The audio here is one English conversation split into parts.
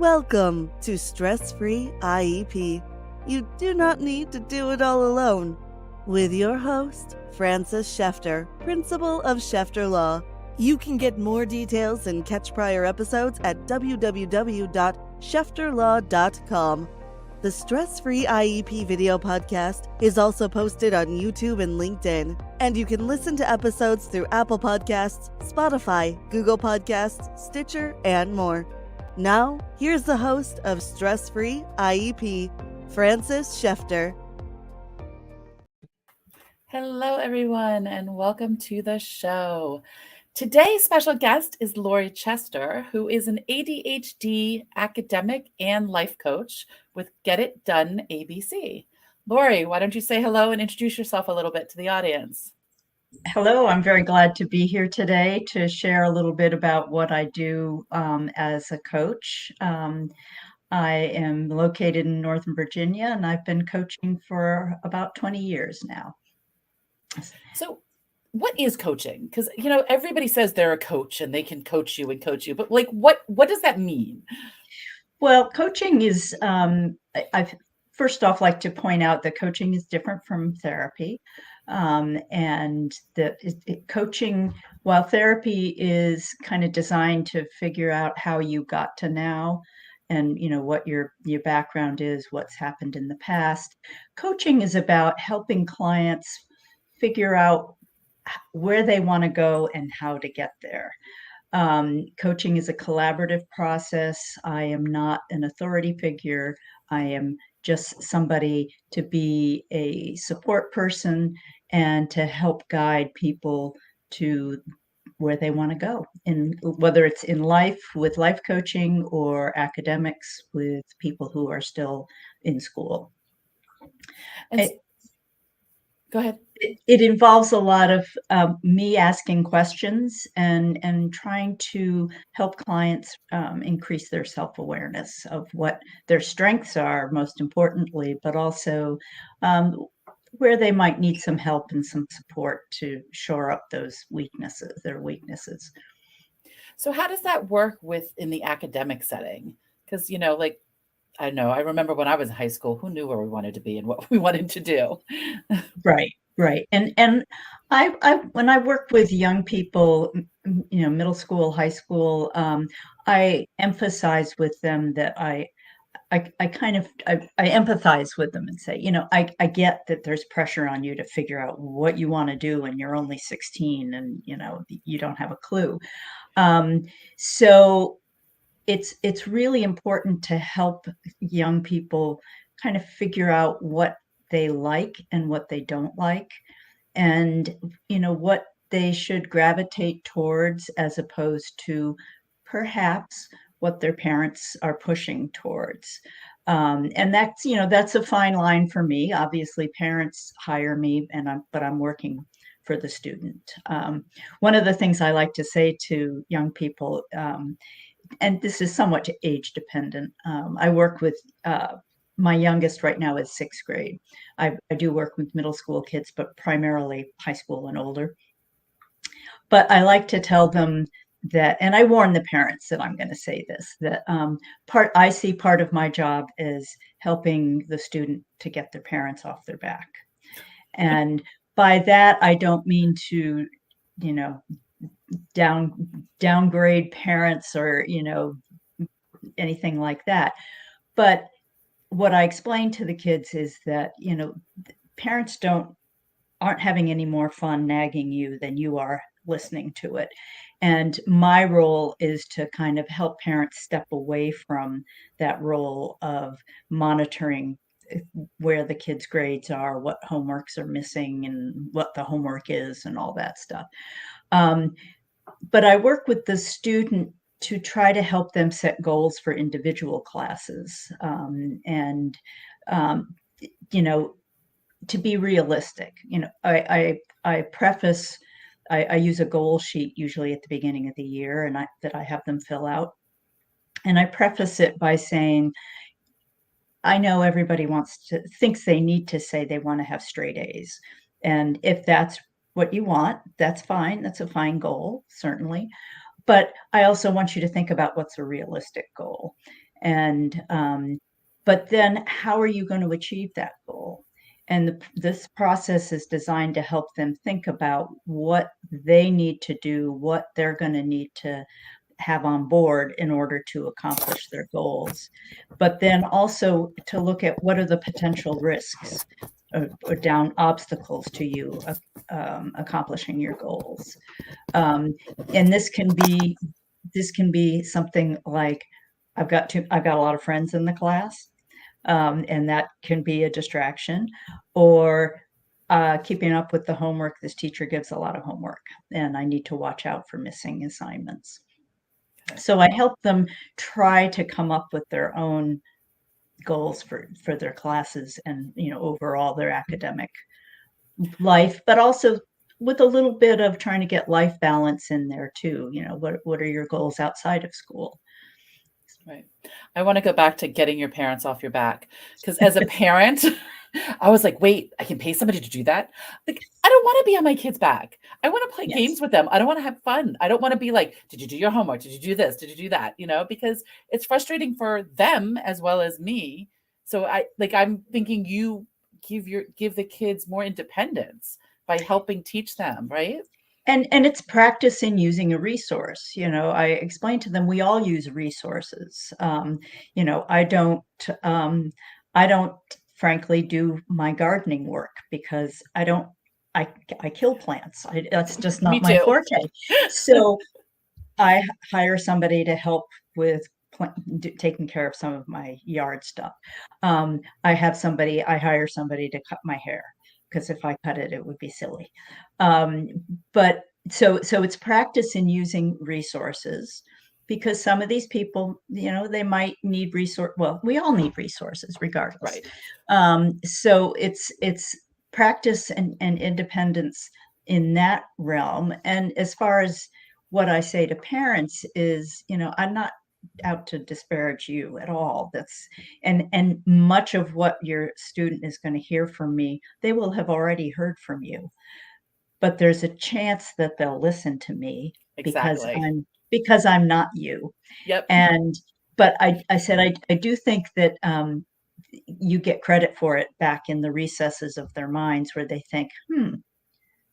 Welcome to Stress-Free IEP. You do not need to do it all alone. With your host, Frances Schefter, Principal of Schefter Law. You can get more details and catch prior episodes at www.schefterlaw.com. The Stress-Free IEP video podcast is also posted on YouTube and LinkedIn, and you can listen to episodes through Apple Podcasts, Spotify, Google Podcasts, Stitcher, and more. Now, here's the host of Stress-Free IEP, Frances Schefter. Hello, everyone, and welcome to the show. Today's special guest is Laurie Chester, who is an ADHD academic and life coach with Get It Done ABC. Laurie, why don't you say hello and introduce yourself a little bit to the audience? Hello, I'm very glad to be here today to share a little bit about what I do as a coach. I am located in Northern Virginia, and I've been coaching for about 20 years now. So, what is coaching? Because everybody says they're a coach and they can coach you, but what does that mean? Well, coaching is I first off like to point out that coaching is different from therapy. And that coaching, while therapy is kind of designed to figure out how you got to now and what your background is, what's happened in the past, coaching is about helping clients figure out where they want to go and how to get there. Coaching is a collaborative process. I am not an authority figure. I am just somebody to be a support person and to help guide people to where they want to go, and whether it's in life with life coaching or academics with people who are still in school. Go ahead. It involves a lot of me asking questions and trying to help clients increase their self-awareness of what their strengths are, most importantly, but also where they might need some help and some support to shore up their weaknesses. So how does that work in the academic setting? Because, I know, I remember when I was in high school, who knew where we wanted to be and what we wanted to do? Right. And I when I work with young people, middle school, high school, I emphasize with them that I empathize with them and say, I get that there's pressure on you to figure out what you want to do and you're only 16 and, you don't have a clue. So it's really important to help young people kind of figure out what they like and what they don't like, and what they should gravitate towards as opposed to perhaps what their parents are pushing towards. And that's a fine line for me. Obviously, parents hire me, but I'm working for the student. One of the things I like to say to young people, and this is somewhat age dependent, I work with my youngest right now is sixth grade. I do work with middle school kids, but primarily high school and older. But I like to tell them that, and I warn the parents that I'm going to say this, that I see part of my job is helping the student to get their parents off their back. And by that, I don't mean to, downgrade parents or, anything like that. But what I explain to the kids is that, parents aren't having any more fun nagging you than you are listening to it. And my role is to kind of help parents step away from that role of monitoring where the kids' grades are, what homeworks are missing, and what the homework is, and all that stuff. But I work with the student to try to help them set goals for individual classes, and to be realistic. I preface. I use a goal sheet usually at the beginning of the year, and that I have them fill out. And I preface it by saying, I know everybody thinks they need to say they want to have straight A's. And if that's what you want, that's fine. That's a fine goal, certainly. But I also want you to think about what's a realistic goal. And but then how are you going to achieve that goal? And this process is designed to help them think about what they need to do, what they're going to need to have on board in order to accomplish their goals, but then also to look at what are the potential risks or down obstacles to you accomplishing your goals. And this can be something like I've got a lot of friends in the class, and that can be a distraction, or keeping up with the homework. This teacher gives a lot of homework, and I need to watch out for missing assignments. Okay. So I help them try to come up with their own goals for their classes and, overall their academic life, but also with a little bit of trying to get life balance in there too. What are your goals outside of school? Right. I want to go back to getting your parents off your back, because as a parent, I was like, wait, I can pay somebody to do that? Like, I don't want to be on my kid's back. I want to play Yes. games with them. I don't want to have fun. I don't want to be like, did you do your homework? Did you do this? Did you do that? Because it's frustrating for them as well as me. So I'm thinking you give the kids more independence by helping teach them, right? And it's practice in using a resource. I explain to them we all use resources. I don't frankly do my gardening work because I kill plants. That's just Me not my too. forte. So I hire somebody to help with taking care of some of my yard stuff. I hire somebody to cut my hair, because if I cut it, it would be silly. But so it's practice in using resources, because some of these people, they might need well, we all need resources regardless. Right. So it's practice and independence in that realm. And as far as what I say to parents is, I'm not out to disparage you at all. And much of what your student is going to hear from me, they will have already heard from you. But there's a chance that they'll listen to me because Exactly. I'm not you. Yep. But I said I do think that you get credit for it back in the recesses of their minds, where they think,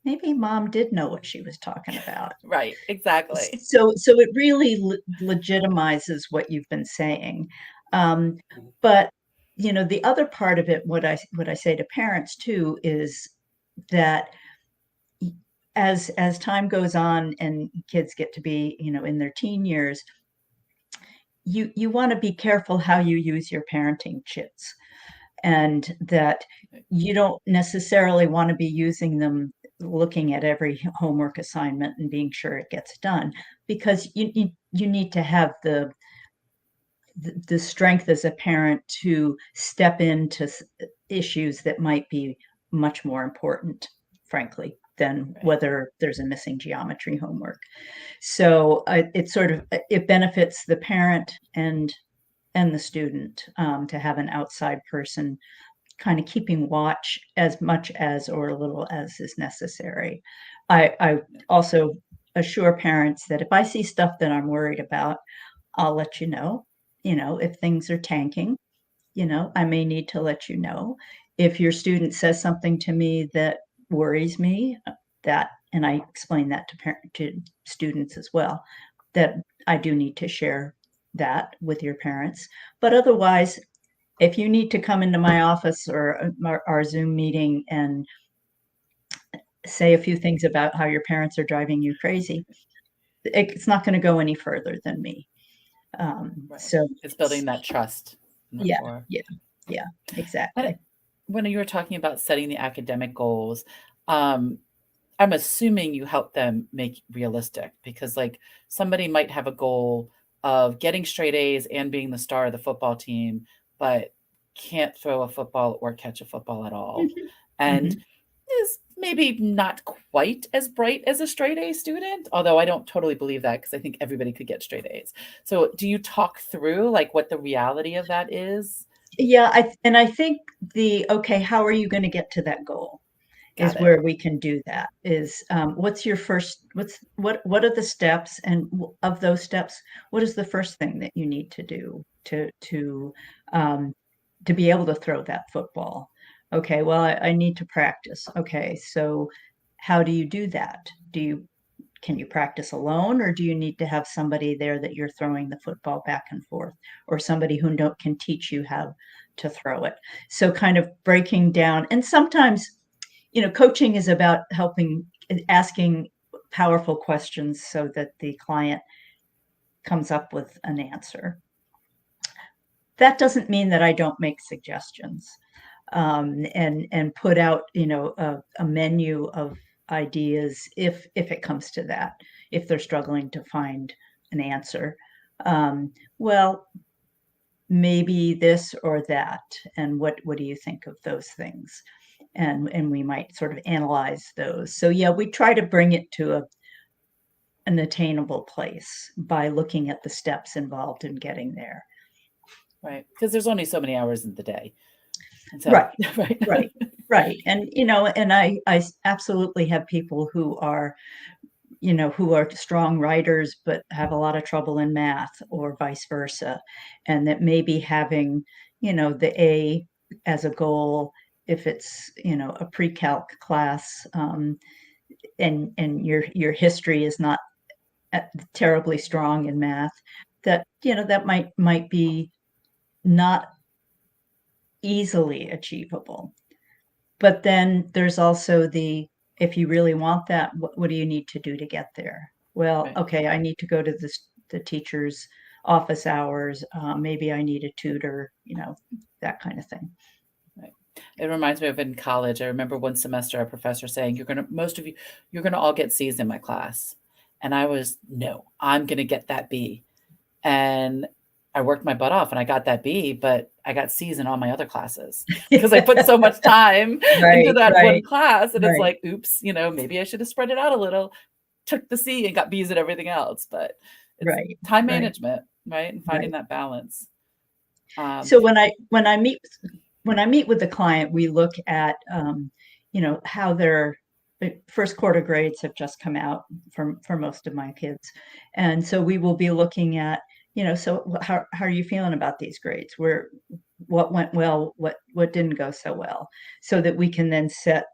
maybe mom did know what she was talking about. Right. Exactly. So it really legitimizes what you've been saying. But the other part of it, what I say to parents too, is that as time goes on and kids get to be, in their teen years, you want to be careful how you use your parenting chits, and that you don't necessarily want to be using them looking at every homework assignment and being sure it gets done, because you need to have the strength as a parent to step into issues that might be much more important, frankly, than whether there's a missing geometry homework. So it benefits the parent and the student to have an outside person kind of keeping watch as much as or a little as is necessary. I also assure parents that if I see stuff that I'm worried about, I'll let you know. If things are tanking, I may need to let you know. If your student says something to me that worries me, and I explain that to students as well, that I do need to share that with your parents. But otherwise, if you need to come into my office or our Zoom meeting and say a few things about how your parents are driving you crazy, it's not going to go any further than me. Right. So It's building that trust. Yeah, exactly. And when you were talking about setting the academic goals, I'm assuming you help them make realistic, because somebody might have a goal of getting straight A's and being the star of the football team, but can't throw a football or catch a football at all. And is maybe not quite as bright as a straight A student, although I don't totally believe that, because I think everybody could get straight A's. So do you talk through what the reality of that is? Yeah, I think okay, how are you going to get to that goal? is where we can do that. Is what's your first, what are the steps, and of those steps, what is the first thing that you need to do to be able to throw that football? Okay, well, I need to practice. Okay, so how do you do that? Can you practice alone, or do you need to have somebody there that you're throwing the football back and forth, or somebody who can teach you how to throw it? So kind of breaking down, and sometimes, coaching is about asking powerful questions so that the client comes up with an answer. That doesn't mean that I don't make suggestions, and put out, a menu of ideas if it comes to that, if they're struggling to find an answer. Well, maybe this or that, and what do you think of those things? And we might sort of analyze those. So yeah, we try to bring it to an attainable place by looking at the steps involved in getting there. Right, because there's only so many hours in the day. So, right, right, right. And and I absolutely have people who are strong writers but have a lot of trouble in math, or vice versa, and that maybe having the A as a goal, if it's a pre-calc class, and your history is not terribly strong in math, that that might be not easily achievable. But then there's also if you really want that, what do you need to do to get there? Well, right. Okay, I need to go to the teacher's office hours. Maybe I need a tutor, that kind of thing. Right. It reminds me of in college. I remember one semester, a professor saying, you're going to all get C's in my class. And I was, no, I'm going to get that B. And I worked my butt off and I got that B, but I got C's in all my other classes because I put so much time into that one class. And it's like, oops, maybe I should have spread it out a little, took the C and got B's and everything else. But it's time management, right? And finding that balance. So when I meet with the client, we look at, how their first quarter grades have just come out for most of my kids. And so we will be looking at, so how are you feeling about these grades? What went well, what didn't go so well, so that we can then set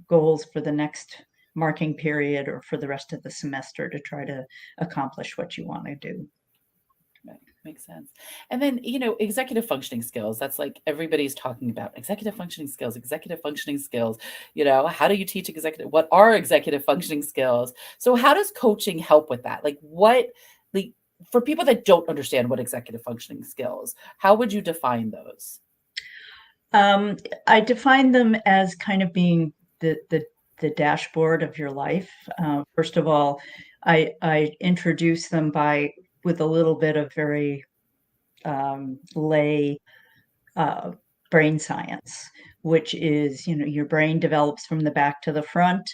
goals for the next marking period or for the rest of the semester to try to accomplish what you want to do. Right. Makes sense. And then, executive functioning skills, that's like everybody's talking about executive functioning skills. How do you teach what are executive functioning skills? So how does coaching help with that? For people that don't understand what executive functioning skills, how would you define those? I define them as kind of being the dashboard of your life. First of all, I introduce them with a little bit of very lay brain science, which is, your brain develops from the back to the front.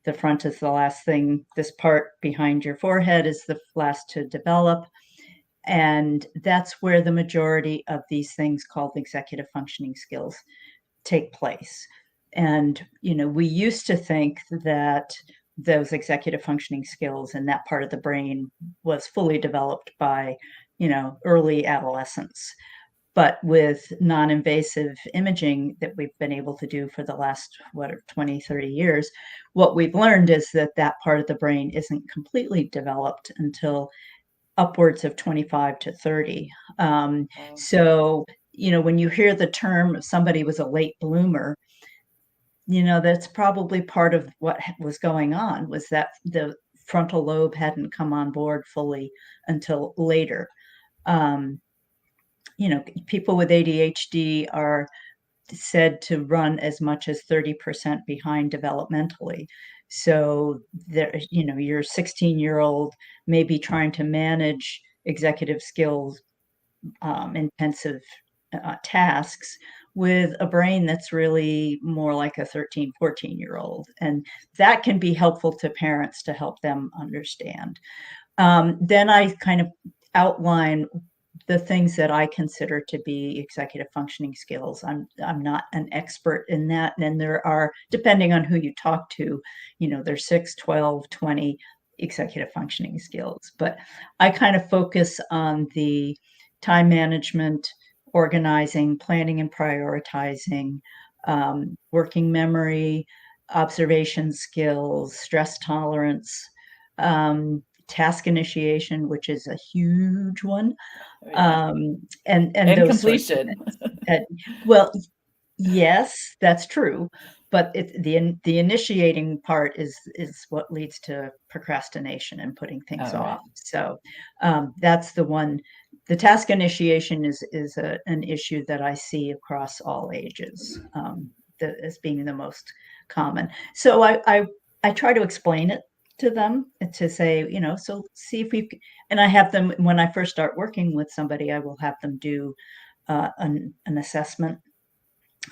The front is the last thing. This part behind your forehead is the last to develop. And that's where the majority of these things called executive functioning skills take place. And, we used to think that those executive functioning skills and that part of the brain was fully developed by, early adolescence. But with non-invasive imaging that we've been able to do for the last, 20, 30 years, what we've learned is that part of the brain isn't completely developed until upwards of 25 to 30. So, when you hear the term somebody was a late bloomer, that's probably part of what was going on, was that the frontal lobe hadn't come on board fully until later. People with ADHD are said to run as much as 30% behind developmentally. So there, your 16-year-old may be trying to manage executive skills, intensive tasks with a brain that's really more like a 13, 14-year-old. And that can be helpful to parents to help them understand. Then I kind of outline the things that I consider to be executive functioning skills. I'm not an expert in that. And there are, depending on who you talk to, there's 6, 12, 20 executive functioning skills. But I kind of focus on the time management, organizing, planning and prioritizing, working memory, observation skills, stress tolerance, task initiation, which is a huge one, and And those sorts of completion. things. Well, yes, that's true, but the initiating part is what leads to procrastination and putting things Right. off. So that's the one. The task initiation is an issue that I see across all ages, as being the most common. So I try to explain it to them, to say, so see if and I have them, when I first start working with somebody, I will have them do an assessment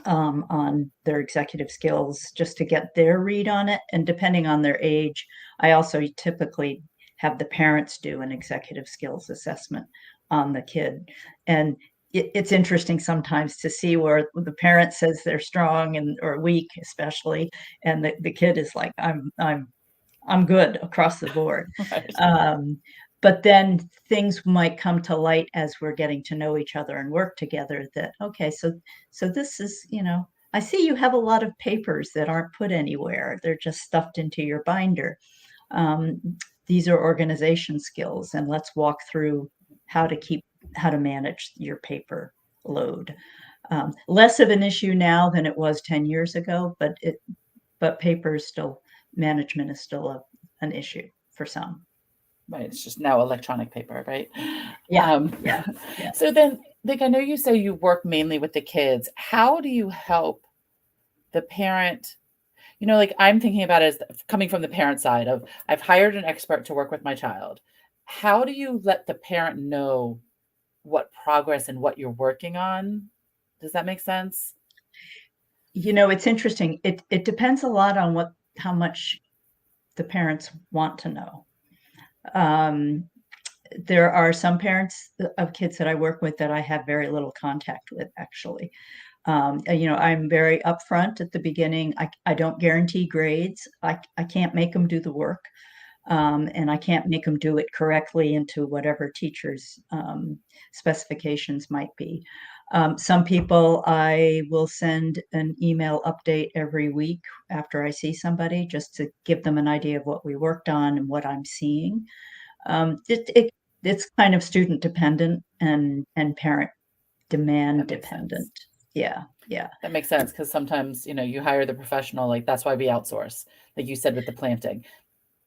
on their executive skills, just to get their read on it. And depending on their age, I also typically have the parents do an executive skills assessment on the kid. And it's interesting sometimes to see where the parent says they're strong or weak, especially, and the kid is like, I'm good across the board. Right. But then things might come to light as we're getting to know each other and work together, that, okay, so this is, I see you have a lot of papers that aren't put anywhere. They're just stuffed into your binder. These are organization skills, and let's walk through how to manage your paper load. Less of an issue now than it was 10 years ago, but paper is still, management is still an issue for some. Right. It's just now electronic paper, right? Yeah. Yeah. So then, like, I know you say you work mainly with the kids. How do you help the parent? Like, I'm thinking about it as coming from the parent side of, I've hired an expert to work with my child. How do you let the parent know what progress and what you're working on? Does that make sense? It's interesting. It depends a lot on how much the parents want to know. There are some parents of kids that I work with that I have very little contact with, actually. I'm very upfront at the beginning. I don't guarantee grades. I can't make them do the work. And I can't make them do it correctly into whatever teacher's specifications might be. Some people, I will send an email update every week after I see somebody, just to give them an idea of what we worked on and what I'm seeing. It's kind of student dependent and parent demand dependent. Yeah. That makes sense, because sometimes, you hire the professional, like that's why we outsource, like you said with the planting.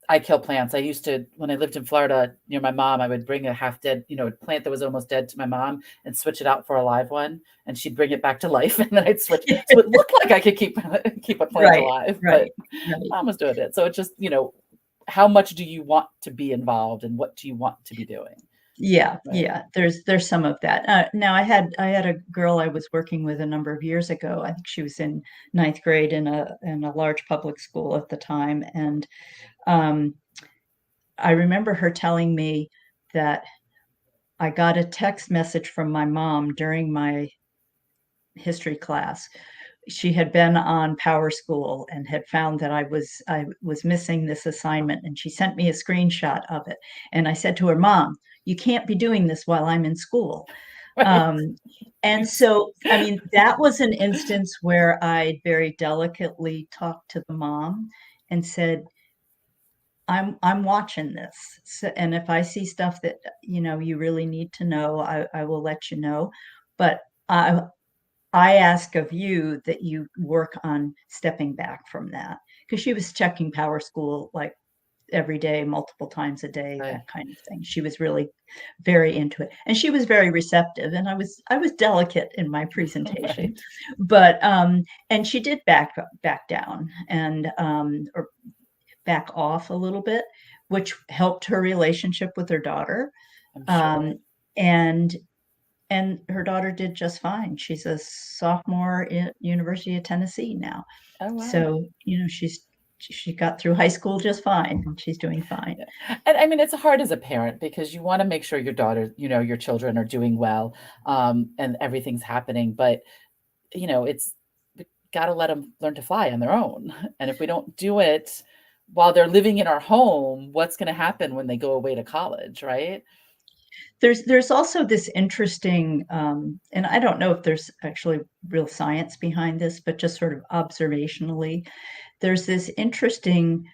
I kill plants. I used to, when I lived in Florida near my mom, I would bring a half dead, plant that was almost dead to my mom and switch it out for a live one, and she'd bring it back to life, and then I'd switch. So it looked like I could keep a plant alive, but mom was doing it. So it just, how much do you want to be involved, and what do you want to be doing? Yeah. Right. Yeah. There's some of that. Now I had a girl I was working with a number of years ago. I think she was in 9th grade in a large public school at the time. And I remember her telling me that I got a text message from my mom during my history class. She had been on Power School and had found that I was missing this assignment, and she sent me a screenshot of it. And I said to her, "Mom, you can't be doing this while I'm in school." And so, I mean, that was an instance where I very delicately talked to the mom and said, I'm watching this. So, and if I see stuff that, you really need to know, I will let you know. But I ask of you that you work on stepping back from that, because she was checking Power School like every day, multiple times a day, that kind of thing. She was really very into it, and she was very receptive. And I was delicate in my presentation, but and she did back down and or back off a little bit, which helped her relationship with her daughter. I'm sure. And her daughter did just fine. She's a sophomore at University of Tennessee now. Oh, wow. So, she's she got through high school just fine, and she's doing fine. Yeah. And I mean, it's hard as a parent because you want to make sure your daughter, your children are doing well, and everything's happening. But it's we got to let them learn to fly on their own. And if we don't do it while they're living in our home, what's going to happen when they go away to college, right? There's also this interesting, and I don't know if there's actually real science behind this, but just sort of observationally, there's this interesting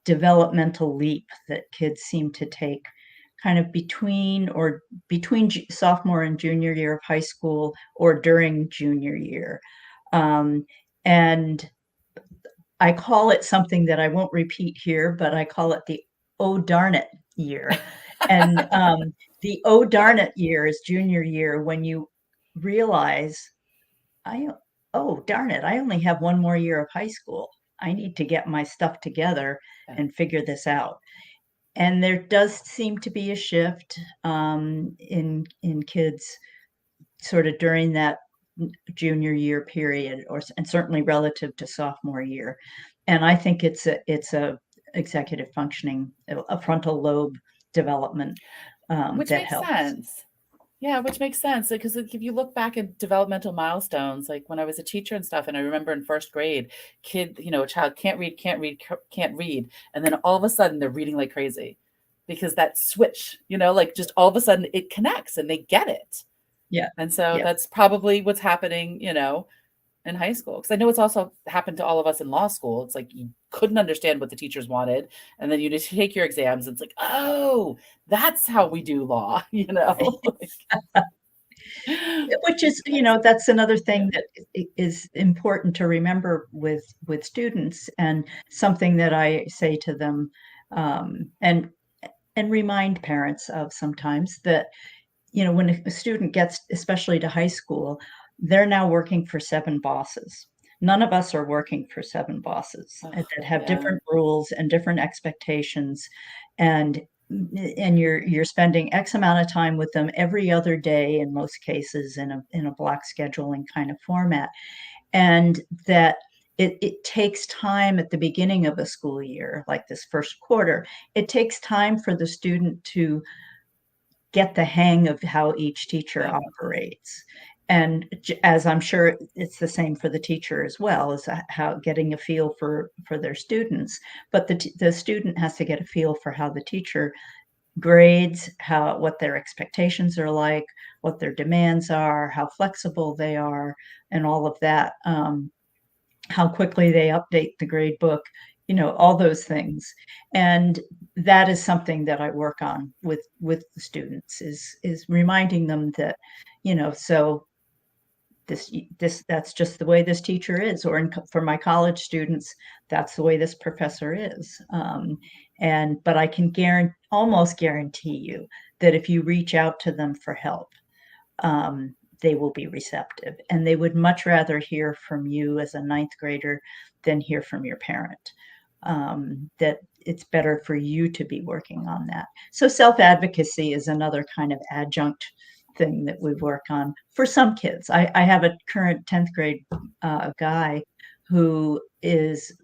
developmental leap that kids seem to take kind of between sophomore and junior year of high school or during junior year. And I call it something that I won't repeat here, but I call it the "oh darn it" year. And the "oh darn it" year is junior year when you realize, oh darn it, I only have one more year of high school. I need to get my stuff together and figure this out. And there does seem to be a shift in kids sort of during that junior year period, and certainly relative to sophomore year. And I think it's a executive functioning, a frontal lobe development Which that makes helps. sense. Yeah, which makes sense because if you look back at developmental milestones, like when I was a teacher and stuff, and I remember in first grade, a child can't read, and then all of a sudden they're reading like crazy because that switch, like just all of a sudden it connects and they get it. Yeah. And so Yeah. that's probably what's happening, in high school. Because I know it's also happened to all of us in law school. It's like you couldn't understand what the teachers wanted, and then you just take your exams. And it's like, oh, that's how we do law, Which is, that's another thing that is important to remember with students, and something that I say to them, and remind parents of sometimes, that when a student gets especially to high school, they're now working for 7 bosses. None of us are working for 7 bosses that have different rules and different expectations, and you're spending X amount of time with them every other day, in most cases, in a block scheduling kind of format. And that it takes time at the beginning of a school year, like this first quarter. It takes time for the student to get the hang of how each teacher operates. And as I'm sure it's the same for the teacher as well, is how getting a feel for their students. But the student has to get a feel for how the teacher grades, what their expectations are like, what their demands are, how flexible they are, and all of that. How quickly they update the grade book, all those things. And that is something that I work on with the students, is reminding them that, so that's just the way this teacher is, or for my college students, that's the way this professor is. But I can almost guarantee you that if you reach out to them for help, they will be receptive, and they would much rather hear from you as a 9th grader than hear from your parent. That it's better for you to be working on that. So self-advocacy is another kind of adjunct thing that we work on for some kids. I have a current 10th grade guy who is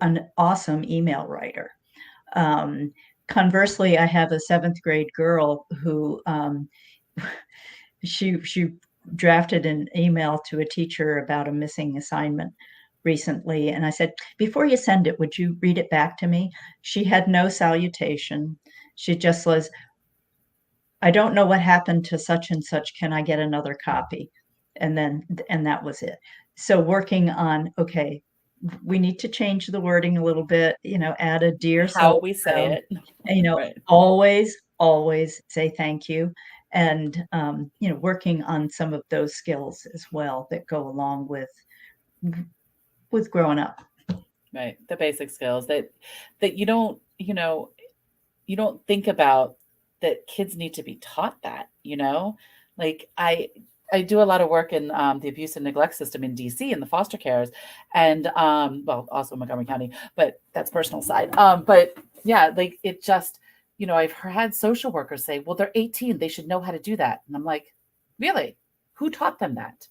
an awesome email writer. Conversely, I have a 7th grade girl who she drafted an email to a teacher about a missing assignment recently. And I said, before you send it, would you read it back to me? She had no salutation. She just was, I don't know what happened to such and such. Can I get another copy? And that was it. So working on, okay, we need to change the wording a little bit, add a dear how we say it. Right. always say thank you. And, working on some of those skills as well that go along with growing up. Right. The basic skills that you don't, you don't think about, that kids need to be taught that, like I do a lot of work in the abuse and neglect system in DC, in the foster cares, and also Montgomery County, but that's personal side. But yeah, like it just, I've had social workers say, well, they're 18, they should know how to do that. And I'm like, really? Who taught them that?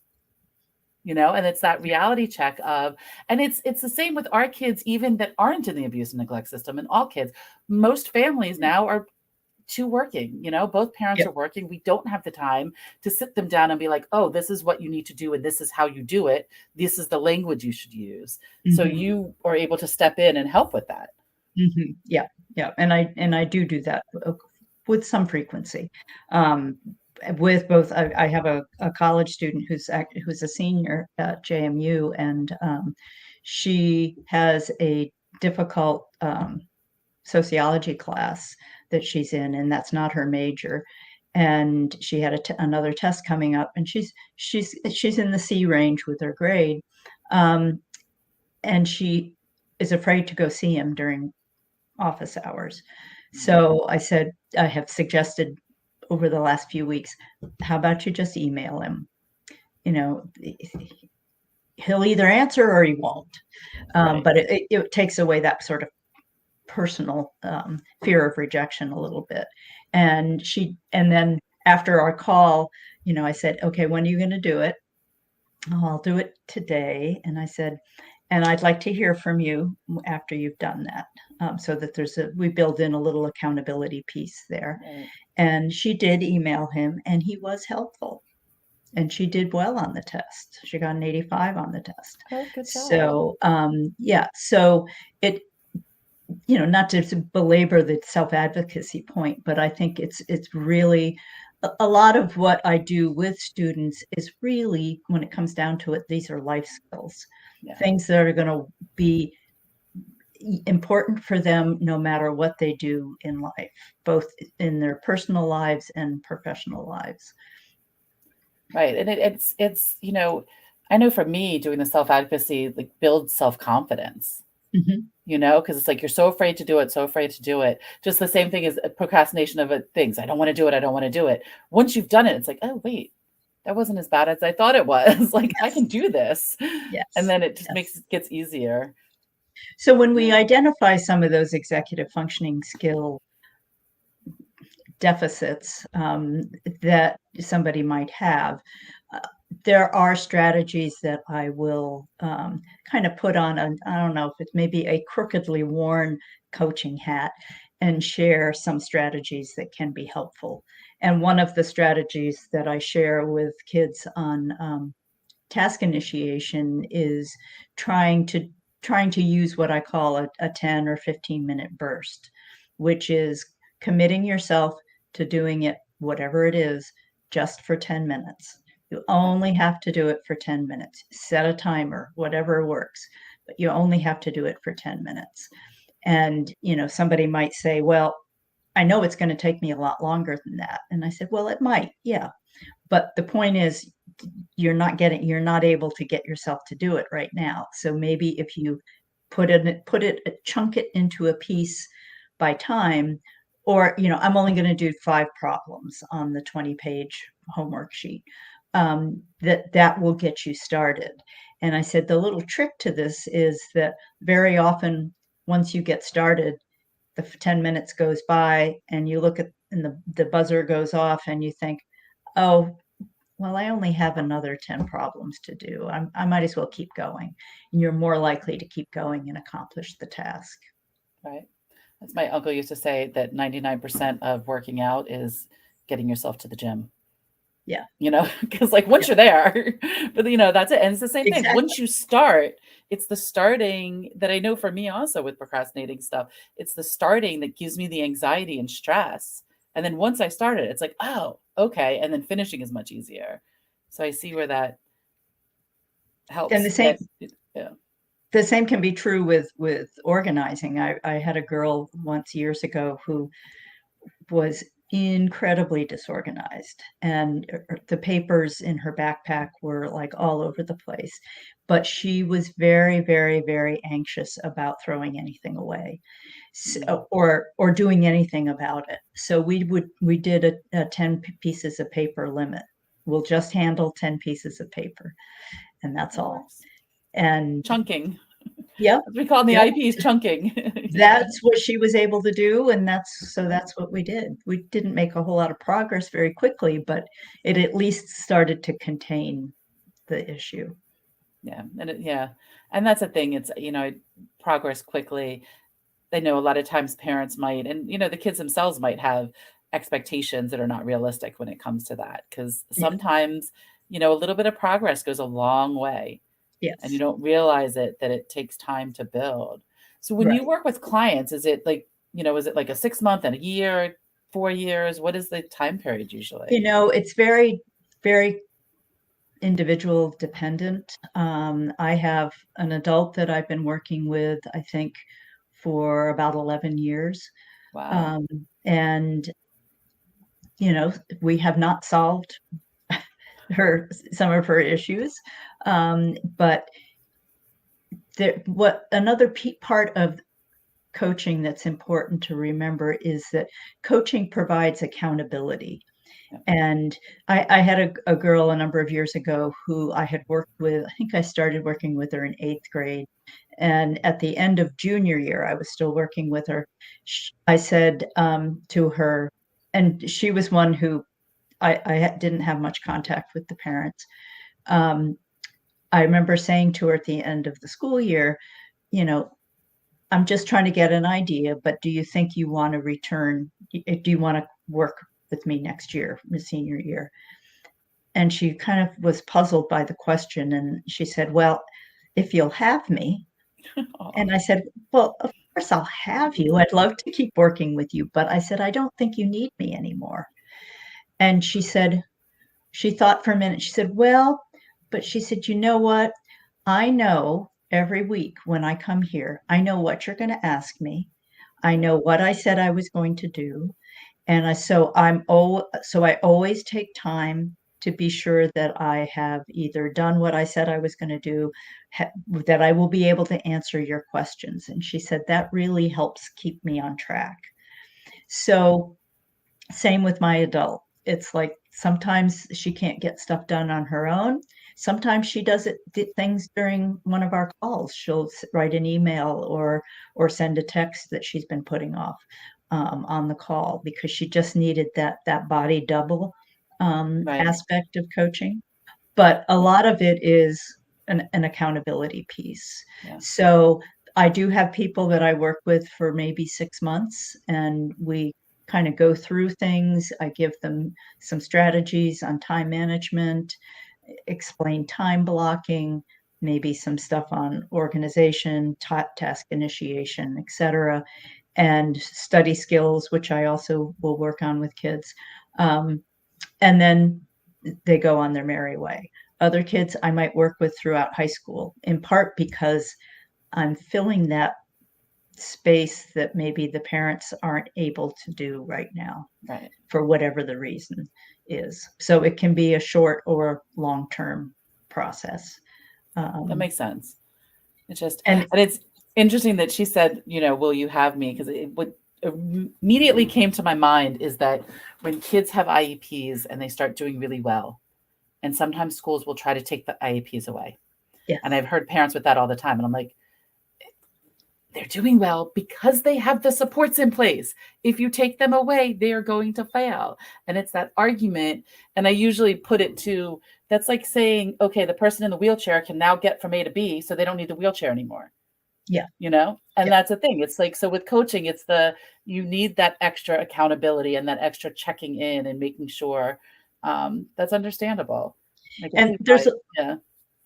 and it's that reality check of, and it's the same with our kids, even that aren't in the abuse and neglect system, and all kids. Most families now are two working, both parents Yep. are working. We don't have the time to sit them down and be like, oh, this is what you need to do. And this is how you do it. This is the language you should use. So Mhm. you are able to step in and help with that. Yeah, yeah, and I do that with some frequency. With both, I have a college student who's a senior at JMU, and she has a difficult sociology class that she's in, and that's not her major. And she had another test coming up, and she's in the C range with her grade, and she is afraid to go see him during office hours. So I have suggested over the last few weeks, how about you just email him? He'll either answer or he won't. Right. But it takes away that sort of personal fear of rejection a little bit. And then after our call, I said, okay, when are you going to do it? Oh, I'll do it today. And I said, and I'd like to hear from you after you've done that, so that we build in a little accountability piece there. Right. And she did email him, and he was helpful. And she did well on the test. She got an 85 on the test. Oh, good job. So, yeah. So it, not to belabor the self-advocacy point, but I think it's really a lot of what I do with students is really, when it comes down to it, these are life skills, things that are going to be important for them no matter what they do in life, both in their personal lives and professional lives. Right. And it's, I know for me, doing the self-advocacy, like, builds self-confidence. Because it's like, you're so afraid to do it, so afraid to do it. Just the same thing as procrastination of things. I don't want to do it. I don't want to do it. Once you've done it, it's like, oh, wait, that wasn't as bad as I thought it was. Like, I can do this. Yes. And then it just gets easier. So when we identify some of those executive functioning skill deficits that somebody might have, there are strategies that I will kind of put on, I don't know if it's maybe a crookedly worn coaching hat, and share some strategies that can be helpful. And one of the strategies that I share with kids on task initiation is trying to use what I call a 10 or 15-minute burst, which is committing yourself to doing it, whatever it is, just for 10 minutes. You only have to do it for 10 minutes. Set a timer, whatever works, but you only have to do it for 10 minutes. And, somebody might say, well, I know it's going to take me a lot longer than that. And I said, well, it might, yeah. But the point is, you're not able to get yourself to do it right now. So maybe if you chunk it into a piece by time, or, I'm only going to do 5 problems on the 20-page homework sheet. That will get you started. And I said, the little trick to this is that very often, once you get started, the 10 minutes goes by and you look at, and the buzzer goes off and you think, oh, well, I only have another 10 problems to do. I might as well keep going. And you're more likely to keep going and accomplish the task. Right. As my uncle used to say, that 99% of working out is getting yourself to the gym. Yeah. Because once you're there, but that's it. And it's the same thing. Once you start, it's the starting that I know for me also with procrastinating stuff. It's the starting that gives me the anxiety and stress. And then once I started, it's like, oh, okay. And then finishing is much easier. So I see where that helps. And the same can be true with organizing. I had a girl once years ago who was incredibly disorganized, and the papers in her backpack were like all over the place, but she was very, very, very anxious about throwing anything away, or doing anything about it. So we did a 10 pieces of paper limit. We'll just handle 10 pieces of paper, and that's all. And chunking. Yeah, we call in the IEPs chunking. That's what she was able to do, and that's what we did. We didn't make a whole lot of progress very quickly, but it at least started to contain the issue. Yeah. And that's the thing. It's, progress quickly. I know a lot of times parents might, and the kids themselves might have expectations that are not realistic when it comes to that. Because Yeah. sometimes, a little bit of progress goes a long way, and you Yes. don't realize that it takes time to build. So when you Right. work with clients, is it like, is it like a 6 month and a year, 4 years? What is the time period usually? It's very, very individual dependent. I have an adult that I've been working with, I think, for about 11 years. Wow. Um, and, you know, we have not solved some of her issues. But what another part of coaching that's important to remember is that coaching provides accountability. Yeah. And I had a girl a number of years ago who I had worked with. I think I started working with her in 8th grade. And at the end of junior year, I was still working with her. I said to her, and she was one who didn't have much contact with the parents. Um, I remember saying to her at the end of the school year, you know, I'm just trying to get an idea, but do you think you want to return? Do you want to work with me next year, the senior year? And she kind of was puzzled by the question. And she said, well, if you'll have me. Aw. And I said, well, of course I'll have you. I'd love to keep working with you. But I said, I don't think you need me anymore. And she thought for a minute. She said, well, but she said, you know what? I know every week when I come here, I know what you're going to ask me. I know what I said I was going to do. And so I always take time to be sure that I have either done what I said I was going to do, that I will be able to answer your questions. And she said that really helps keep me on track. So same with my adult. It's like sometimes she can't get stuff done on her own. Sometimes she does things during one of our calls. She'll write an email or send a text that she's been putting off on the call because she just needed that body double Right. aspect of coaching. But a lot of it is an accountability piece. Yeah. So I do have people that I work with for maybe 6 months, and we kind of go through things. I give them some strategies on time management, explain time blocking, maybe some stuff on organization, task initiation, etc., and study skills, which I also will work on with kids. And then they go on their merry way. Other kids I might work with throughout high school, in part because I'm filling that space that maybe the parents aren't able to do right now Right. for whatever the reason is. So it can be a short or long-term process. That Um, makes sense. It's just, and and it's interesting that she said, will you have me? Because what immediately came to my mind is that when kids have IEPs and they start doing really well, and sometimes schools will try to take the IEPs away. yes, And I've heard parents with that all the time. And I'm like, they're doing well because they have the supports in place. If you take them away, they are going to fail. And it's that argument. And I usually put it to that's like saying, okay, the person in the wheelchair can now get from A to B, so they don't need the wheelchair anymore. yeah, And yeah. that's the thing. It's like, so with coaching, it's you need that extra accountability and that extra checking in and making sure that's understandable. I can And see why. Yeah.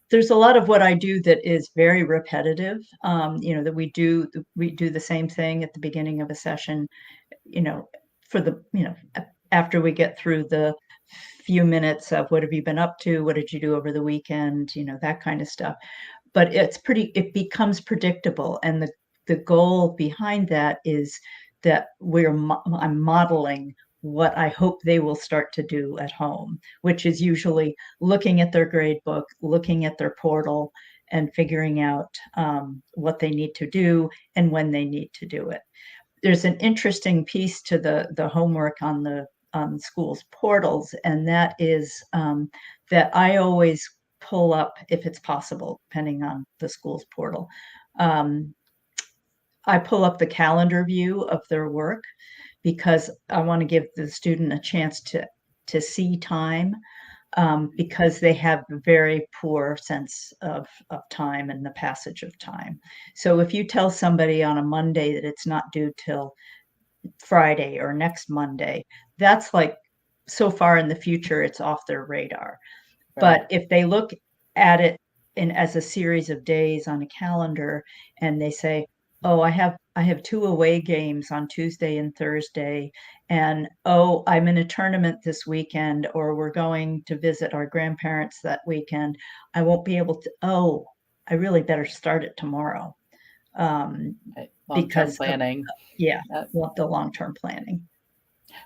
there's a lot of what I do that is very repetitive. That we do the same thing at the beginning of a session, you know, for after we get through the few minutes of what have you been up to, what did you do over the weekend, that kind of stuff. But it becomes predictable, and the goal behind that is that I'm modeling what I hope they will start to do at home, which is usually looking at their grade book, looking at their portal, and figuring out what they need to do and when they need to do it. There's an interesting piece to the homework on the schools portals, and that is that I always pull up, if it's possible, depending on the school's portal. Um, I pull up the calendar view of their work because I want to give the student a chance to see time. because they have a very poor sense of time and the passage of time. So if you tell somebody on a Monday that it's not due till Friday or next Monday, that's like so far in the future, it's off their radar. But Right. if they look at it as a series of days on a calendar and they say, "Oh, I have 2 away games on Tuesday and Thursday, and, oh, I'm in a tournament this weekend, or we're going to visit our grandparents that weekend. I won't be able to oh, I really better start it tomorrow." Um, Right. Long-term because of planning. yeah, Yep. the long-term planning.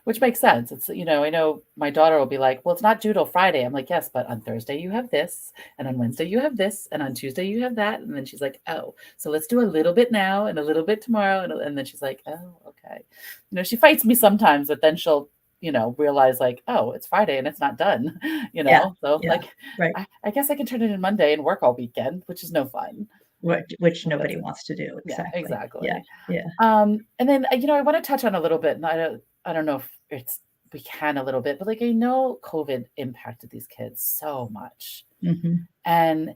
Which makes sense. It's, I know my daughter will be like, well, it's not due till Friday. I'm like, yes, but on Thursday you have this, and on Wednesday you have this, and on Tuesday you have that. And then she's like, oh, so let's do a little bit now and a little bit tomorrow. And then she's like, oh, okay. She fights me sometimes, but then she'll, realize like, oh, it's Friday and it's not done, Yeah, So yeah, like, right. I guess I can turn it in Monday and work all weekend, which is no fun. Which Well, that's nobody it. wants to do, Yeah, exactly. Yeah, exactly. yeah. And then, I want to touch on a little bit, and I don't know if we can a little bit, but like I know COVID impacted these kids so much. Mhm. And,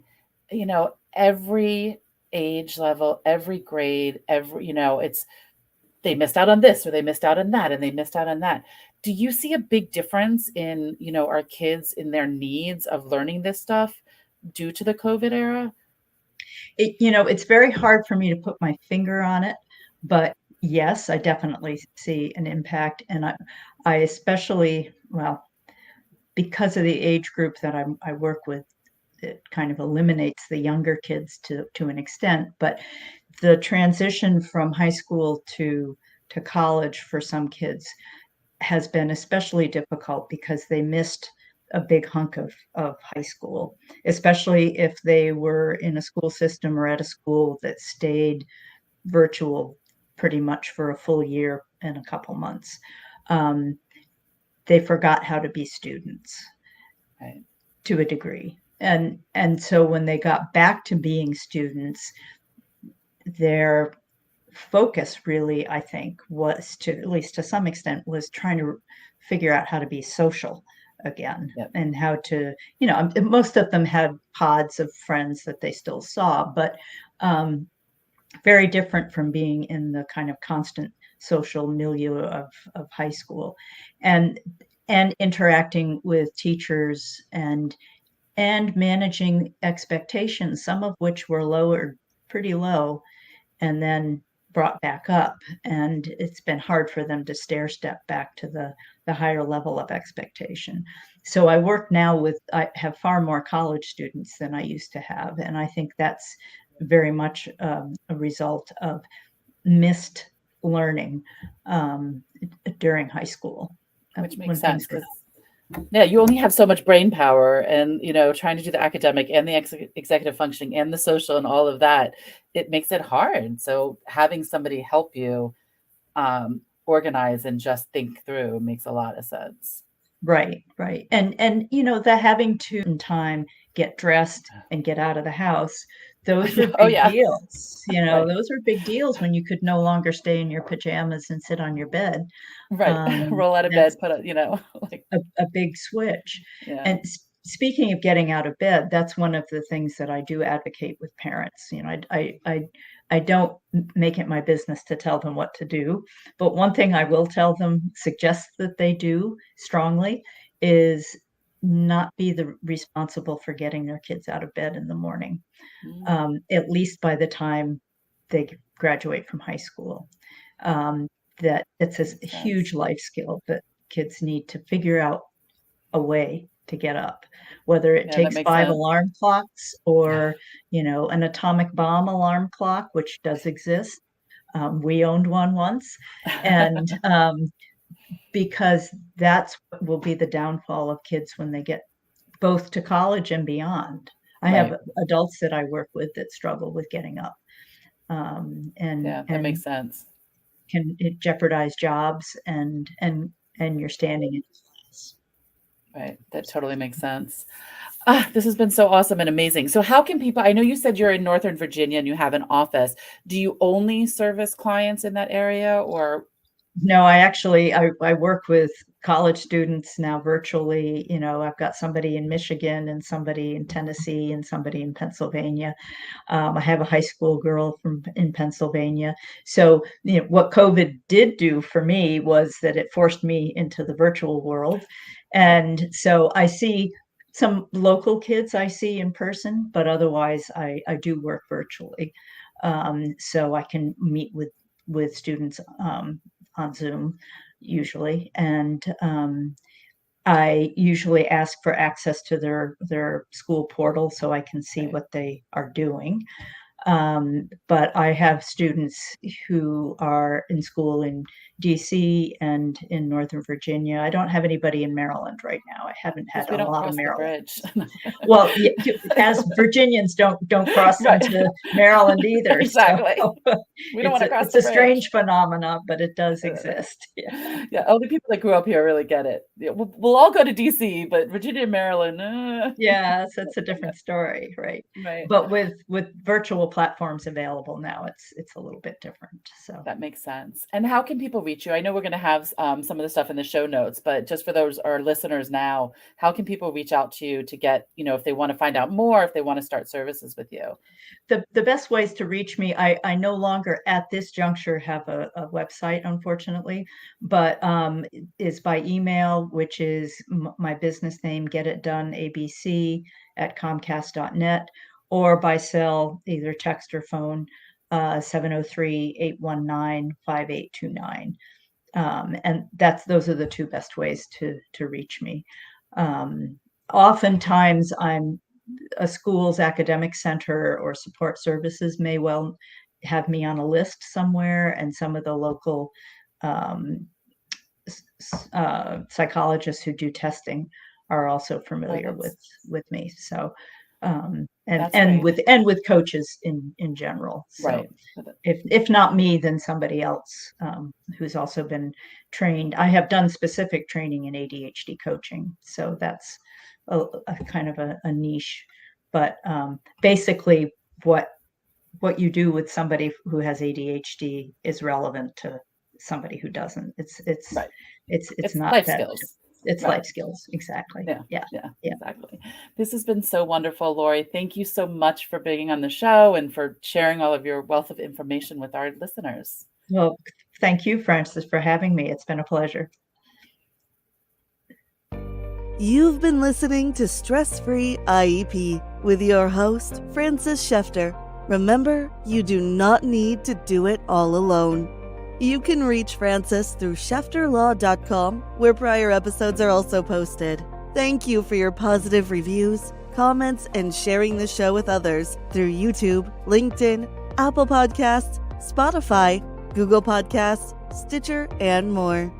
every age level, every grade, it's they missed out on this or they missed out on that and they missed out on that. Do you see a big difference in, our kids in their needs of learning this stuff due to the COVID era? It's very hard for me to put my finger on it, but yes, I definitely see an impact, and I especially well, because of the age group that I work with, it kind of eliminates the younger kids to an extent, but the transition from high school to college for some kids has been especially difficult because they missed a big hunk of high school, especially if they were in a school system or at a school that stayed virtual pretty much for a full year and a couple months. Um, they forgot how to be students Right. to a degree. And so when they got back to being students, their focus really, I think, was to, at least to some extent, was trying to figure out how to be social again Yep. and how to, most of them had pods of friends that they still saw, but very different from being in the kind of constant social milieu of high school and interacting with teachers and managing expectations, some of which were lowered pretty low and then brought back up. And it's been hard for them to stair step back to the higher level of expectation. So I work now I have far more college students than I used to have. And I think that's very much a result of missed learning during high school Which makes when things sense were. because yeah, you only have so much brain power and, trying to do the academic and the executive functioning and the social and all of that, it makes it hard. So having somebody help you organize and just think through makes a lot of sense. Right, right. And the having to in time get dressed and get out of the house, those were Oh, big yeah. deals. Right. Those were big deals when you could no longer stay in your pajamas and sit on your bed. Right. Roll out of That's bed, put a, like, a big switch. yeah. And speaking of getting out of bed, that's one of the things that I do advocate with parents. I don't make it my business to tell them what to do, but one thing I will tell them, suggest that they do strongly, is not be the responsible for getting their kids out of bed in the morning, Mm, at least by the time they graduate from high school. Um, that it's a makes sense. huge life skill that kids need to figure out a way to get up, whether it Yeah, that takes makes 5 sense. alarm clocks or, an atomic bomb alarm clock, which does exist. We owned one once, and, because that's what will be the downfall of kids when they get both to college and beyond. I have Right. adults that I work with that struggle with getting up, and Yeah, that makes sense. can it jeopardize jobs and your standing in class. Right. That totally makes sense. This has been so awesome and amazing. So how can people, I know you said you're in Northern Virginia and you have an office. Do you only service clients in that area or? No, I work with college students now virtually. I've got somebody in Michigan and somebody in Tennessee and somebody in Pennsylvania. I have a high school girl in Pennsylvania. So, what COVID did do for me was that it forced me into the virtual world. And so I see some local kids I see in person, but otherwise I do work virtually. So I can meet with students on Zoom usually. And I usually ask for access to their school portal so I can see what they are doing. But I have students who are in school in DC and in Northern Virginia. I don't have anybody in Maryland right now. I haven't had we a don't lot of cross the Maryland. bridge. Well, as Virginians don't cross Right. into Maryland either. Exactly. So We don't want to cross it's the a bridge. strange phenomenon, but it does exist. Yeah. Yeah, only people that grew up here really get it. Yeah, we'll all go to DC, but Virginia and Maryland. Yes, it's a different story, right? Right. But with virtual platforms available now, it's a little bit different. So That makes sense. And how can people reach you? I know we're going to have some of the stuff in the show notes, but just for those our listeners now, how can people reach out to you to get, if they want to find out more, if they want to start services with you? the best ways to reach me, I no longer at this juncture have a website, unfortunately, but is by email, which is my business name, getitdoneabc@comcast.net, or by cell, either text or phone, 703-819-5829. And those are the two best ways to reach me. Oftentimes a school's academic center or support services may well have me on a list somewhere, and some of the local psychologists who do testing are also familiar with me. So and with coaches in general. So right. if not me, then somebody else who's also been trained. I have done specific training in ADHD coaching, so that's a kind of a niche. But basically, what you do with somebody who has ADHD is relevant to somebody who doesn't. It's not life that. Skills. It's life skills. Exactly. Yeah. Exactly. This has been so wonderful, Laurie. Thank you so much for being on the show and for sharing all of your wealth of information with our listeners. Well, thank you, Frances, for having me. It's been a pleasure. You've been listening to Stress Free IEP with your host, Frances Schefter. Remember, you do not need to do it all alone. You can reach Frances through schefterlaw.com, where prior episodes are also posted. Thank you for your positive reviews, comments, and sharing the show with others through YouTube, LinkedIn, Apple Podcasts, Spotify, Google Podcasts, Stitcher, and more.